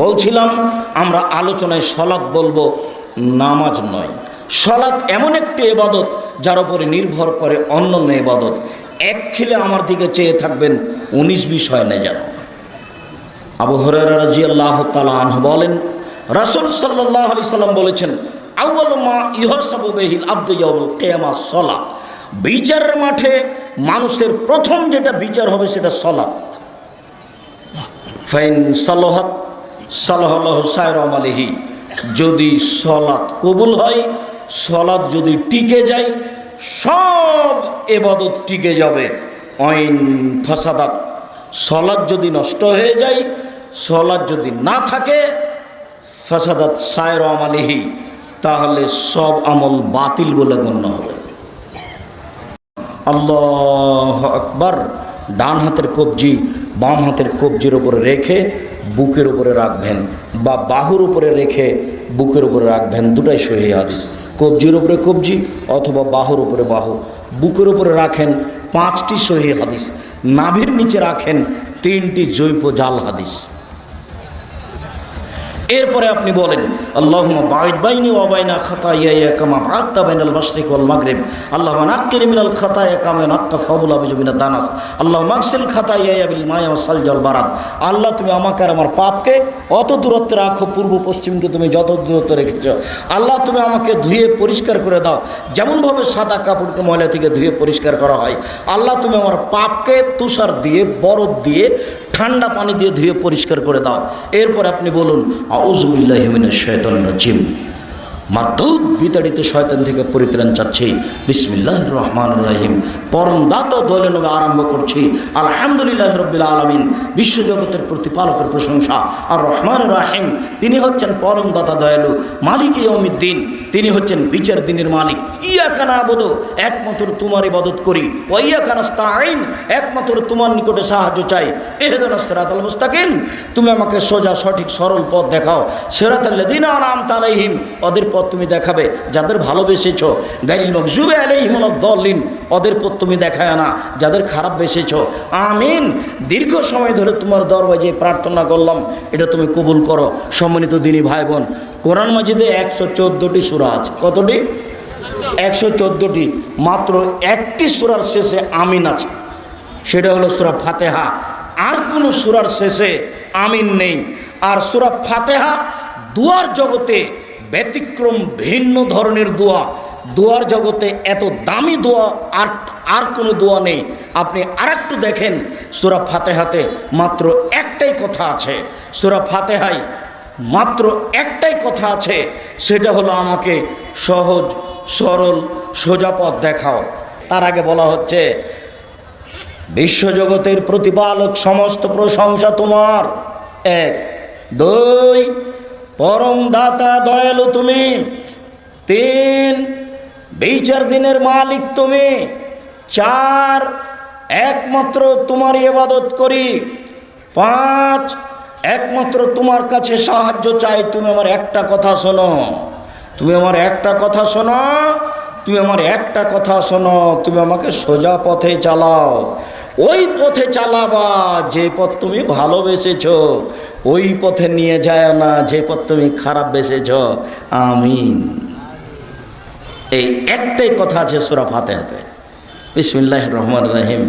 বলছিলাম আমরা আলোচনায় সলাৎ বলবো, নামাজ নয়। সলাৎ এমন একটি ইবাদত যার উপরে নির্ভর করে অন্যান্য ইবাদত। এক খিলে আমার দিকে চেয়ে থাকবেন, 19-20 হয় না যেন। আবু হুরায়রা রাদিয়াল্লাহু তাআলা আনহু বলেন, রাসূল সাল্লাল্লাহু আলাইহি সাল্লাম বলেছেন, আউয়ালু মা ইউহাসাবু বিহিল আবদু ইয়াউমুল কিয়ামাহ সালাত। বিচারের মাঠে মানুষের প্রথম যেটা বিচার হবে সেটা সালাত। ফাইন সালাহাত সালাহাল্লাহু সায়রা আমালিহি। যদি সালাত কবুল হয়, সালাত যদি টিকে যায়, সব ইবাদত টিকে যাবে। আইন ফাসাদাত, সালাত যদি নষ্ট হয়ে যায়, সালাত যদি না থাকে, ফাসাদাত সায়রা আমালিহি, তাহলে সব আমল বাতিল বলে গণ্য হবে। আল্লাহু আকবার। ডান হাতের কবজি বাম হাতের কবজির উপরে রেখে বুকের উপরে রাখবেন, বা বাহুর উপরে রেখে বুকের উপরে রাখবেন, দুটাই সহিহ হাদিস। কবজির উপরে কবজি অথবা বাহুর উপরে বাহু, বুকের উপরে রাখেন 5টি সহিহ হাদিস, নাভির নিচে রাখেন 3টি জৈব জাল হাদিস। এরপরে আপনি বলেন, আল্লাহুম্মা বা'id বাইনি ওয়া বাইনা খাতায়ায়া কামা বা'adta বাইনাল মাশরিক ওয়াল মাগরিব। আল্লাহুম্মা নাক্কির মিনাল খাতায়া কামা ইয়ানক্কা ফাবুল আবিজু মিনাদ দানাস। আল্লাহুম্মা আগসিল খাতায়ায়া বিল মা'i ওয়াস সালজি ওয়াল বারাদ। আল্লাহ, তুমি আমাকে আর আমার পাপকে অত দূরত্বে রাখো, পূর্ব পশ্চিমকে তুমি যত দূরত্বে রেখেছো। আল্লাহ, তুমি আমাকে ধুয়ে পরিষ্কার করে দাও, যেমনভাবে সাদা কাপড়কে ময়লা থেকে ধুয়ে পরিষ্কার করা হয়। আল্লাহ, তুমি আমার পাপকে তুষার দিয়ে, বরফ দিয়ে, ঠান্ডা পানি দিয়ে ধুয়ে পরিষ্কার করে দাও। এরপর আপনি বলুন, আউযু বিল্লাহি মিনাশ শাইতানির রাজিম। মারদুদ বিতাড়িত শয়তান থেকে পরিত্রাণ চাচ্ছি। বিসমিল্লাহির রহমানির রহিম। পরম দাতা দয়ালু নামে আরম্ভ করছি। আলহামদুলিল্লাহি রাব্বিল আলামিন। বিশ্বজগতের প্রতিপালকের প্রশংসা। আর রহমানির রহিম, তিনি হচ্ছেন পরম দাতা দয়ালু। মালিক ইয়াউমিদ্দিন, তিনি হচ্ছেন বিচার দিনের মালিক। ইয়াকা না'বুদু, একমাত্র তোমার ইবাদত করি। ওয়া ইয়াকা নাস্তাঈন, একমাত্র তোমার নিকটে সাহায্য চাই। ইহদিনাস সিরাতাল মুস্তাকিম, তুমি আমাকে সোজা সঠিক সরল পথ দেখাও। সিরাতাল লাযিনা আন'আমতা আলাইহিম, ওদের পথ তুমি দেখাবে যাদের ভালোবেসেছো। গায়রিল মাগযুবি আলাইহিম ওয়ালাদ-দাল্লিন, ওদের পথ তুমি দেখায় না যাদের খারাপ বেসেছো। আমিন। দীর্ঘ সময় ধরে তোমার দরবারে যে প্রার্থনা করলাম, এটা তুমি কবুল করো। সম্মানিত দিনী ভাই বোন, কোরআন মাজিদে 114টি সূরা আছে। কতটি? 114টি। মাত্র একটি সূরার শেষে আমিন আছে, সেটা হলো সূরা ফাতিহা। আর কোনো সূরার শেষে আমিন নেই। আর সূরা ফাতিহা দুয়ার জগতে ব্যতিক্রম, ভিন্ন ধরনের দোয়া। দোয়ার জগতে এত দামি দোয়া আর কোনো দোয়া নেই। আপনি আরেকটু দেখেন, সূরা ফাতিহাতে মাত্র একটাই কথা আছে। সূরা ফাতিহায় মাত্র একটাই কথা আছে, সেটা হলো আমাকে সহজ সরল সোজা পথ দেখাও। তার আগে বলা হচ্ছে, বিশ্বজগতের প্রতিপালক, সমস্ত প্রশংসা তোমার। 1, 2, পরম দাতা দয়ালু তুমি। 3, বিচার দিনের মালিক তুমি। 4, একমাত্র তোমার ইবাদত করি। 5, একমাত্র তোমার কাছে সাহায্য চাই। তুমি আমার একটা কথা শোনো, তুমি আমার একটা কথা শোনো, তুমি আমার একটা কথা শোনো। তুমি আমাকে সোজা পথে চালাও। ওই পথে চালাবা যে পথ তুমি ভালোবেসেছ, ওই পথে নিয়ে যায় না যে পথ তুমি খারাপ বেসেছ। আমিন। এই একটাই কথা আছে সূরা ফাতিহাতে। বিসমিল্লাহির রহমানির রহিম।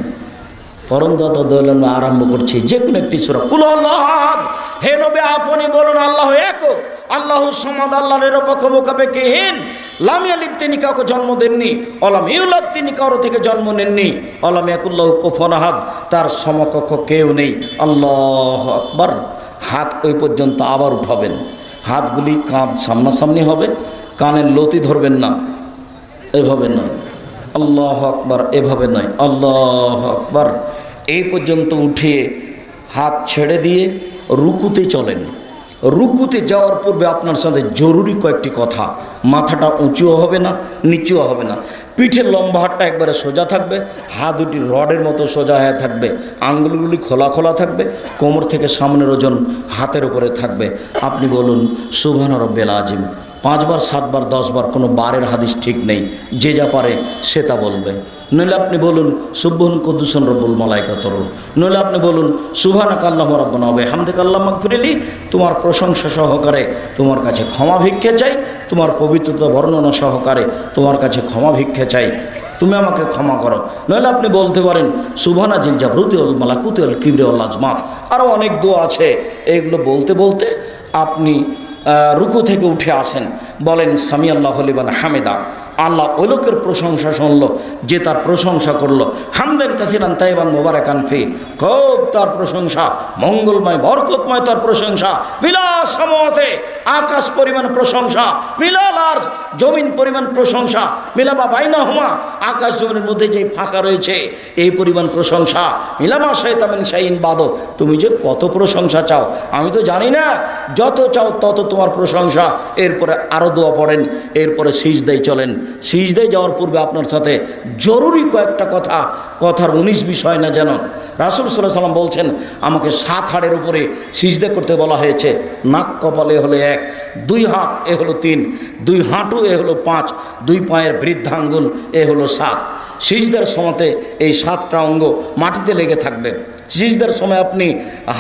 পরম দাতা দয়ালু আরম্ভ করছি যে কোনো একটি সূরা। কুল আল্লাহু আহাদ, হে নবী আপনি বলুন আল্লাহু একক, আল্লাহু সামাদ, আল্লাহ নিরপেক্ষ, মুখাপেক্ষিহীন। লাম ইয়ালিদ, তিনি কাউকে জন্ম দেননি। অলাম ইউলাদ, তিনি কারো থেকে জন্ম নেননি। অলাম ইয়াকুল্লাহু কুফুয়ান আহাদ, তার সমকক্ষ কেউ নেই। আল্লাহু আকবার। হাত ওই পর্যন্ত আবার উঠাবেন। হাতগুলি কাঁধ সামনাসামনি হবে, কানের লতি ধরবেন না, এভাবে নয়। আল্লাহু আকবার, এভাবে নয়। আল্লাহু আকবার। এই পর্যন্ত উঠিয়ে হাত ছেড়ে দিয়ে রুকুতে চলেন। রুকুতে যাওয়ার পূর্বে আপনার সাথে জরুরি কয়েকটি কথা। মাথাটা উঁচুও হবে না, নিচুও হবে না। পিঠের লম্বা হাতটা একবারে সোজা থাকবে, হাত দুটি রডের মতো সোজা হয়ে থাকবে, আঙ্গুলগুলি খোলা খোলা থাকবে, কোমর থেকে সামনের ওজন হাতের উপরে থাকবে। আপনি বলুন সুবহান রাব্বিল আযীম 5 বার, 7 বার, 10 বার, কোনো বারের হাদিস ঠিক নেই। যে যা পারে সে তা বলবে। নইলে আপনি বলুন সুবহান কুদ্দুসুন রব্বুল মালাইকাতুর রূহ, নইলে আপনি বলুন সুবহানাকা আল্লাহুম্মা রাব্বানা ওয়া বিহামদিকা আল্লাহুম্মা মাগফিরলি। তোমার প্রশংসা সহকারে তোমার কাছে ক্ষমা ভিক্ষে চাই, তোমার পবিত্রতা বর্ণনা সহকারে তোমার কাছে ক্ষমা ভিক্ষে চাই, তুমি আমাকে ক্ষমা করো। নইলে আপনি বলতে পারেন সুবহানা জিল জাবরুতি ওয়াল মালাকুতি ওয়াল কিবরি ওয়াল আজমাত। আরও অনেক দোয়া আছে, এইগুলো বলতে বলতে আপনি রুকু থেকে উঠে আসেন, বলেন সামি আল্লাহু লিমান হামিদা। আল্লাহ ওই লোকের প্রশংসা শুনলো যে তার প্রশংসা করলো, হামদান কাসিরান তাইবান মুবারাকান ফি, খুব তার প্রশংসা, মঙ্গলময় বরকতময় তার প্রশংসা, মিলা সামাওয়াতে, আকাশ পরিমাণ প্রশংসা, মিলাল আর জমিন পরিমাণ প্রশংসা, মিলাবা বাইনাহুমা, আকাশ জমিনের মধ্যে যে ফাঁকা রয়েছে এই পরিমাণ প্রশংসা, মিলামা শাইতামিন শাইইন বাদো, তুমি যে কত প্রশংসা চাও আমি তো জানি না, যত চাও তত তোমার প্রশংসা। এরপরে আরও দোয়া পড়েন, এরপরে সিজদায় চলেন। সিজদায় যাওয়ার পূর্বে আপনার সাথে জরুরি কয়েকটা কথার 19 বিষয় না যেন। রাসূল সাল্লাল্লাহু আলাইহি ওয়াসাল্লাম বলছেন আমাকে 7 হাড়ের উপরে সিজদা করতে বলা হয়েছে। নাক কপালে হলো 1, 2 হাত এ হলো 3, 2 হাঁটু এ হলো 5, 2 পায়ের বৃদ্ধাঙ্গুল এ হলো 7। সিজদার সময়তে এই 7টা অঙ্গ মাটিতে লেগে থাকবে। সিজদার সময় আপনি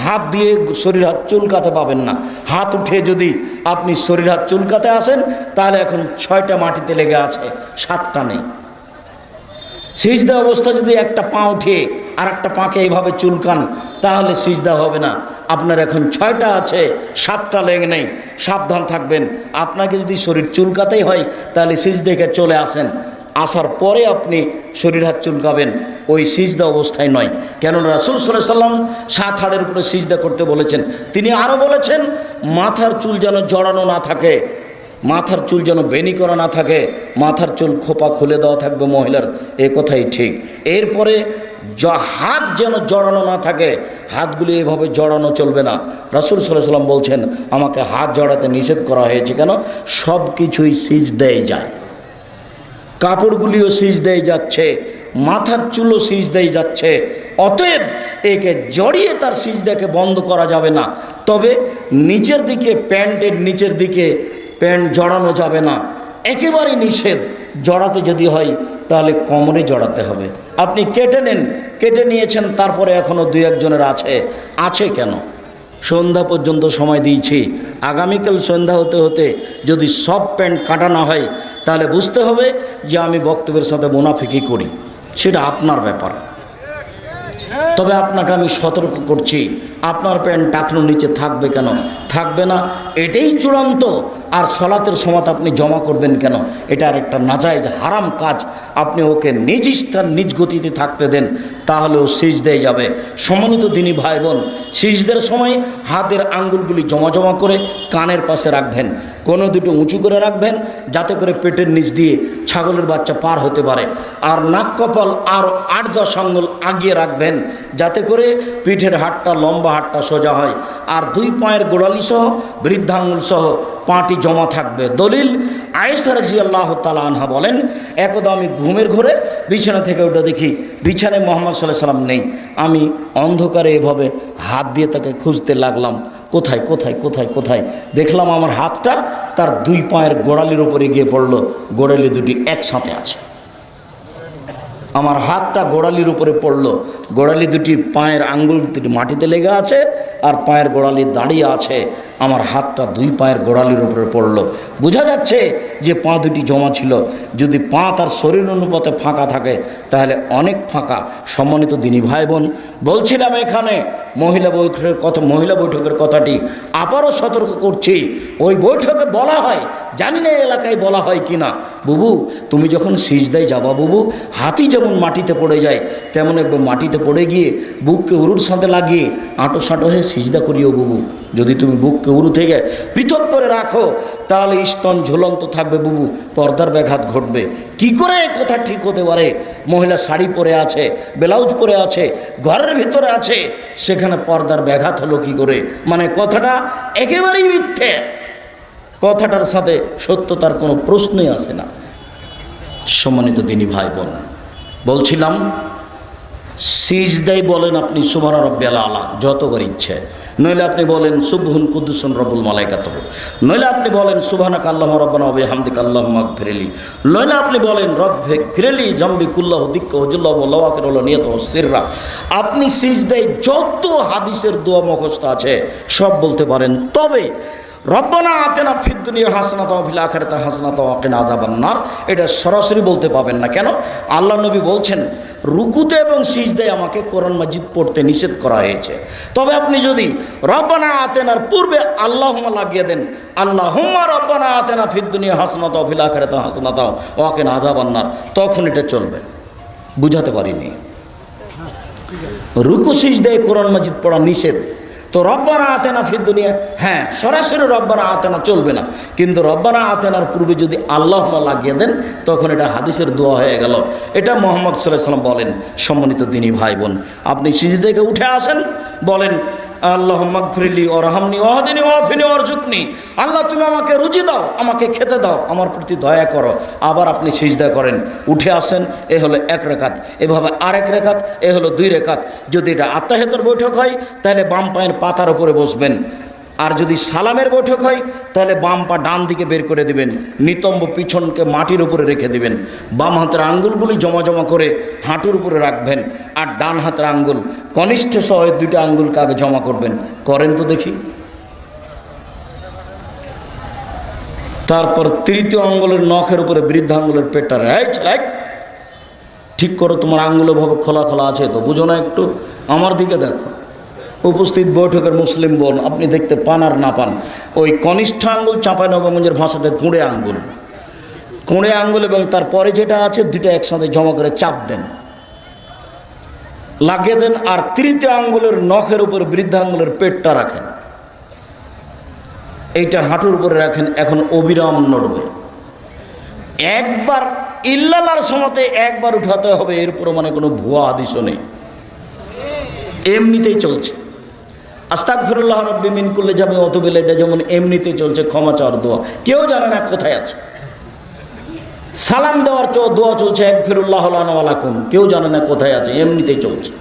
হাত দিয়ে শরীর হাত চুলকাতে পাবেন না। হাত উঠে যদি আপনি শরীর হাত চুলকাতে আসেন তাহলে এখন 6টা মাটিতে লেগে আছে, 7টা নেই। সিজদা অবস্থা যদি একটা পা উঠিয়ে আর একটা পাকে এইভাবে চুলকান তাহলে সিজদা হবে না। আপনার এখন 6টা আছে, 7টা লেগে নেই, সাবধান থাকবেন। আপনাকে যদি শরীর চুলকাতেই হয় তাহলে সিজদাকে চলে আসেন, আসার পরে আপনি শরীর হাত চুলকাবেন, ওই সিজদা অবস্থায় নয়। কেন রাসূল সাল্লাল্লাহু আলাইহি ওয়াসাল্লাম 7 হাড়ের উপরে সিজদা করতে বলেছেন। তিনি আরও বলেছেন মাথার চুল যেন জড়ানো না থাকে, মাথার চুল যেন বেনি করা না থাকে, মাথার চুল খোপা খুলে দেওয়া থাকবে মহিলার, এ কথাই ঠিক। এরপরে হাত যেন জড়ানো না থাকে, হাতগুলি এভাবে জড়ানো চলবে না। রাসূল সাল্লাল্লাহু আলাইহি ওয়াসাল্লাম বলছেন আমাকে হাত জড়াতে নিষেধ করা হয়েছে। কেন? সব কিছুই সিজদায় যায়, কাপড়গুলিও সিজদায় যাচ্ছে, মাথার চুলও সিজদায় যাচ্ছে। অতএব একে জড়িয়ে তার সিজদাকে বন্ধ করা যাবে না। তবে নিচের দিকে, প্যান্টের নিচের দিকে প্যান্ট জড়ানো যাবে না, একেবারেই নিষেধ। জড়াতে যদি হয় তাহলে কোমরে জড়াতে হবে। আপনি কেটে নেন, কেটে নিয়েছেন, তারপরে এখনও 2-1 জনের আছে কেন? সন্ধ্যা পর্যন্ত সময় দিয়েছি, আগামীকাল সন্ধ্যা হতে হতে যদি সব প্যান্ট কাটা না হয় তাহলে বুঝতে হবে যে আমি বক্তব্যের সাথে মুনাফিকি করি, সেটা আপনার ব্যাপার। তবে আপনাকে আমি সতর্ক করছি, আপনার প্যান্ট টাকনোর নিচে থাকবে কেন? থাকবে না, এটাই চূড়ান্ত। আর সলাতের সময় আপনি জমা করবেন কেন? এটা আর একটা নাজায়েজ হারাম কাজ। আপনি ওকে নিজ স্থান নিজ গতিতে থাকতে দেন, তাহলেও সিজদায় যাবে। সম্মানিত দিনী ভাই বোন, সিজদার সময় হাতের আঙ্গুলগুলি জমা জমা করে কানের পাশে রাখবেন, কোনো দুটো উঁচু করে রাখবেন যাতে করে পেটের নিচ দিয়ে ছাগলের বাচ্চা পার হতে পারে। আর নাক কপাল আর 8-10 আঙ্গুল আগিয়ে রাখবেন যাতে করে পিঠের হাড়টা, লম্বা হাড়টা সোজা হয়। আর 2 পায়ের গোড়ালি সহ বৃদ্ধাঙ্গুল সহ পাটি জমা থাকবে। দলিল আয়েশা রাদিয়াল্লাহু তাআলা আনহা বলেন একদা আমি ঘুমের ঘরে বিছানা থেকে উঠে দেখি বিছানায় মুহাম্মদ সাল্লাল্লাহু আলাইহি ওয়াসাল্লাম নেই। আমি অন্ধকারে এভাবে হাত দিয়ে তাকে খুঁজতে লাগলাম, কোথায় কোথায় কোথায় কোথায়। দেখলাম আমার হাতটা তার 2 পায়ের গোড়ালির উপরে গিয়ে পড়লো, গোড়ালি দুটি একসাথে আছে। আমার হাতটা গোড়ালির উপরে পড়লো, গোড়ালি দুটি পায়ের আঙ্গুল দুটি মাটিতে লেগে আছে আর পায়ের গোড়ালি দাঁড়িয়ে আছে। আমার হাতটা 2 পায়ের গোড়ালির উপরে পড়লো। বোঝা যাচ্ছে যে পা দুটি জমা ছিল। যদি পা তার শরীর অনুপাতে ফাঁকা থাকে তাহলে অনেক ফাঁকা। সম্মানিত দিনী ভাই বোন, বলছিলাম এখানে মহিলা বৈঠকের কথাটি আবারও সতর্ক করছি। ওই বৈঠকে বলা হয়, জানি না এলাকায় বলা হয় কি না, বুবু তুমি যখন সিজদায় যাবা বুবু, হাতি যেমন মাটিতে পড়ে যায় তেমন একবার মাটিতে পড়ে গিয়ে বুককে উরুর সাথে লাগিয়ে আঁটো সাঁটো হয়ে সিজদা করিও বুবু। যদি তুমি বুককে উরু থেকে পৃথক করে রাখো তাহলে স্তন ঝুলন্ত থাকবে বুবু, পর্দার ব্যাঘাত ঘটবে। কি করে কথা ঠিক হতে পারে? মহিলা শাড়ি পরে আছে, ব্লাউজ পরে আছে, ঘরের ভিতরে আছে, সেখানে পর্দার ব্যাঘাত হলো কি করে? মানে কথাটা একেবারেই মিথ্যে, কথাটার সাথে সত্যতার কোনো প্রশ্নই আসে না। সম্মানিত দিনী ভাই বোন, বলছিলাম সিজদায় বলেন আপনি সুবহান রাব্বিয়াল আলা যতবার ইচ্ছে, নইলে আপনি বলেন সুবহুন কুদ্দুসুন রব্বুল মালাইকাতুহু, নইলে আপনি বলেন সুবহানাকা আল্লাহুম্মা রাব্বানা ওয়া বিহামদিকা আল্লাহুম্মা ইগফিরলি, নইলে আপনি বলেন রব্বে ফিরলি জামবি কুল্লাহু দিক্কা ওয়া জুল্লাহু ওয়া লাওয়াকির ওয়া নিয়াতু ওয়া সিররা। আপনি সিজদায় যত হাদিসের দোয়া মুখস্থ আছে সব বলতে পারেন, তবে রব্বানা আতিনা ফিদ দুনিয়া হাসানাতাও ওয়া ফিল আখিরাতি হাসানাতাও ওয়া কিনা আযাবান নার এটা সরাসরি বলতে পাবেন না। কেন? আল্লাহ নবী বলছেন রুকুতে এবং সিজদায় আমাকে কোরআন মাজিদ পড়তে নিষেধ করা হয়েছে। তবে আপনি যদি রব্বানা আতিনার পূর্বে আল্লাহুম্মা লাগিয়ে দেন, আল্লাহুম্মা রব্বানা আতিনা ফিদ দুনিয়া হাসানাতাও ওয়া ফিল আখিরাতি হাসানাতাও ওয়া কিনা আযাবান নার, তখন এটা চলবে। বুঝাতে পারিনি? রুকু সিজদায় কোরআন মাজিদ পড়া নিষেধ, তো রব্বানা আতেনা ফিদ দুনিয়া, হ্যাঁ সরাসরি রব্বানা আতেনা চলবে না, কিন্তু রব্বানা আতেনার পূর্বে যদি আল্লাহুম্মা লাগিয়ে দেন তখন এটা হাদিসের দোয়া হয়ে গেল। এটা মুহাম্মদ সাল্লাল্লাহু আলাইহি ওয়াসাল্লাম বলেন। সম্মানিত দিনী ভাই বোন, আপনি সিজদা থেকে উঠে আসেন, বলেন আল্লাহুম্মা ইগফিরলি ওয়ারহামনি ওয়াহদিনি ওয়াআফিনি ওয়ারযুকনি, আল্লাহ তুমি আমাকে রুজি দাও, আমাকে খেতে দাও, আমার প্রতি দয়া করো। আবার আপনি সিজদা করেন, উঠে আসেন, এ হলো 1 রাকাত, এভাবে আরেক রাকাত, এ হলো 2 রাকাত। যদি এটা আত্তাহিয়াতের বৈঠক হয় তাহলে বাম পায়ের পাতার উপরে বসবেন, আর যদি সালামের বৈঠক হয় তাহলে বাম পা ডান দিকে বের করে দিবেন, নিতম্ব পিছনকে মাটির উপরে রেখে দিবেন, বাম হাতের আঙ্গুলগুলি জমা জমা করে হাঁটুর উপরে রাখবেন, আর ডান হাতের আঙ্গুল কনিষ্ঠ সহ 2টা আঙ্গুলকে আগে জমা করবেন। করেন তো দেখি। তারপর 3য় আঙ্গুলের নখের উপরে বৃদ্ধা আঙ্গুলের পেটটা ঠিক করো। তোমার আঙ্গুলের ভাবে খোলা খোলা আছে তো, বুঝো না? একটু আমার দিকে দেখো। উপস্থিত বৈঠকের মুসলিম বোন, আপনি দেখতে পান আর না পান, ওই কনিষ্ঠ আঙ্গুল চাঁপাইনবাবগঞ্জের ভাষাতে কুঁড়ে আঙ্গুল, কুঁড়ে আঙ্গুল এবং তারপরে যেটা আছে 2টা একসাথে জমা করে চাপ দেন, লাগিয়ে দেন, আর 3য় আঙ্গুলের নখের উপর বৃদ্ধা আঙ্গুলের পেটটা রাখেন, এইটা হাঁটুর উপরে রাখেন। এখন অবিরাম নড়বে। একবার ইল্লাল্লাহর সময়তে একবার উঠাতে হবে, এরপর মানে কোনো ভুয়া হাদিসও নেই, এমনিতেই চলছে। আস্তাগফিরুল্লাহ রাব্বি মিন কুল্লি জামি ওয়া আতুবু ইলাইহি, এটা যেমন এমনিতেই চলছে, ক্ষমা চাওয়ার দোয়া, কেউ জানে না কোথায় আছে। সালাম দেওয়ার দোয়া চলছে, আগফিরুল্লাহ লানা ওয়া লাকুম, কেউ জানে না কোথায় আছে, এমনিতেই চলছে।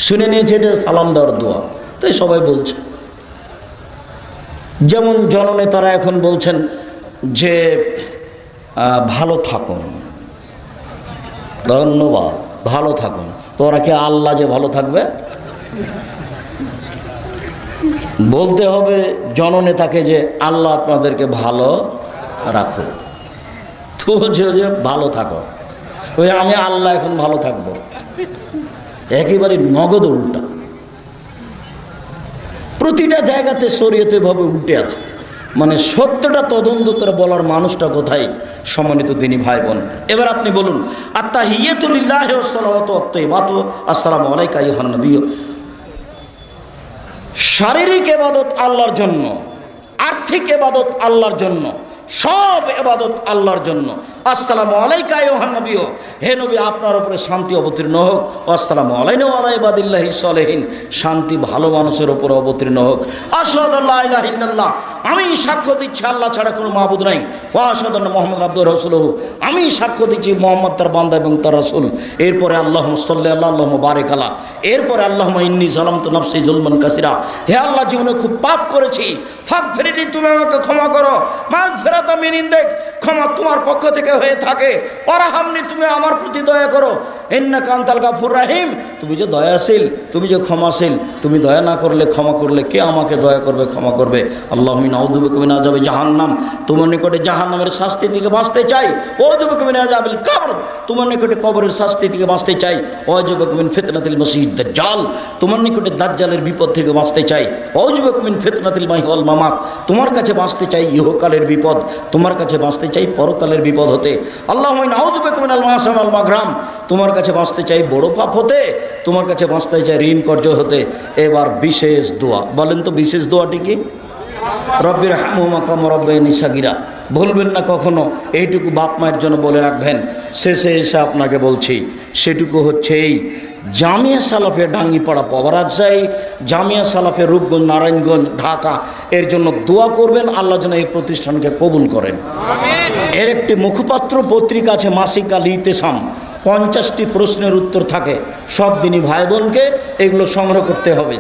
শুনে নিয়েছে এটা সালাম দেওয়ার দোয়া, তাই সবাই বলছে। যেমন জননেতারা এখন বলছেন যে ভালো থাকুন, ধন্যবাদ, ভালো থাকুন। তো ওরা কি আল্লাহ যে ভালো থাকবে? বলতে হবে জননেতাকে যে আল্লাহ আপনাদেরকে ভালো রাখো। তো বলছে যে ভালো থাকো, ওই আমি আল্লাহ এখন ভালো থাকবো, একেবারে নগদ উল্টা। প্রতিটা জায়গাতে শরীয়তে ভাবে উল্টে আছে, মানে সত্যটা তদন্ত করে বলার মানুষটা কোথায়? সম্মানিত দিনী ভাই বোন, এবার আপনি বলুন আত্তাহিয়াতু লিল্লাহি ওয়া সলাওয়াতু ওয়াত তাইয়্যিবাতু আসসালামু আলাইকা আইয়ুহান নবী। শারীরিক ইবাদত আল্লাহর জন্য, আর্থিক ইবাদত আল্লাহর জন্য, সব ইবাদত আল্লাহর জন্য। আসসালামু আলাইকা আইয়ুহান নবী, হে নবী আপনার উপরে শান্তি অবতীর্ণ হোক। আসসালামু আলাইনা ওয়া আলা ইবাদিল্লাহিস সালিহিন, শান্তি ভালো মানুষের উপর অবতীর্ণ হোক। আশহাদু আল্লা ইলাহা ইল্লাল্লাহ, আমি সাক্ষ্য দিচ্ছি আল্লাহ ছাড়া কোনো মাবুদ নাই। ওয়া আশহাদু আন্না মুহাম্মাদান আবদুহু ওয়া রাসূলুহু, আমি সাক্ষ্য দিচ্ছি মুহাম্মদ তার বান্দা এবং তার রাসূল। এরপরে আল্লাহুম্মা সাল্লি আলা আল্লাহুম্মা বারিক আলা, এরপরে আল্লাহুম্মা ইন্নী যালামতু নাফসি যুলমান কাসীরা, হে আল্লাহ জীবনে খুব পাপ করেছি, ফাগফিরলি, তুমি আমাকে ক্ষমা করো। মাগফিরাতাম মিন ইনদিক, ক্ষমা তোমার পক্ষ থেকে হয়ে থাকে। ওয়ারহামনি, তুমি আমার প্রতি দয়া করো। ইন্নাকা আনতাল গাফুর রাহিম, তুমি যে দয়াশীল, তুমি যে ক্ষমাশীল, তুমি দয়া না করলে, ক্ষমা করলে কে আমাকে দয়া করবে, ক্ষমা করবে? আল্লাহুম্মা নাউযু বিকা মিন আযাবি জাহান্নাম, তোমার নিকটে জাহান্নামের শাস্তি থেকে বাঁচতে চাই। ওয়াউযু বিকা মিন আযাবিল কবর, তোমার নিকটে কবরের শাস্তি থেকে বাঁচতে চাই। ওয়াউযু বিকা মিন ফিতনাতিল মাসীহিদ দাজ্জাল, তোমার নিকটে দাজ্জালের বিপদ থেকে বাঁচতে চাই। ওয়াউযু বিকা মিন ফিতনাতিল মাহি ওয়াল মামাত, তোমার কাছে বাঁচতে চাই ইহকালের বিপদ, তোমার কাছে বাঁচতে চাই পরকালের বিপদ হতে। আল্লাহুম্মা নাউযু বিকা মিনাল মাআসি ওয়াল মাগরাম, তোমার কাছে বাঁচতে চাই বড় পাপ হতে, তোমার কাছে বাঁচতে চাই ঋণ কর্য হতে। এবার বিশেষ দোয়া, বলেন তো বিশেষ দোয়াটি কি? রব্বির হামহুমা কামা রাব্বায়ানি সাগীরা, বলবেন না কখনো, এইটুকু বাপ মায়ের জন্য বলে রাখবেন। শেষে এসে আপনাকে বলছি, সেটুকু হচ্ছে এই জামিয়া সালাফে ডাঙ্গিপাড়া পাওয়ারাজশাহী, জামিয়া সালাফে রূপগঞ্জ নারায়ণগঞ্জ ঢাকা, এর জন্য দোয়া করবেন আল্লাহ যেন এই প্রতিষ্ঠানকে কবুল করেন। এর একটি মুখপাত্র পত্রিকা আছে মাসিক আল ইতেসাম, 50টি প্রশ্নের উত্তর থাকে। সব দিনই ভাই বোনকে এগুলো সংগ্রহ করতে হবে।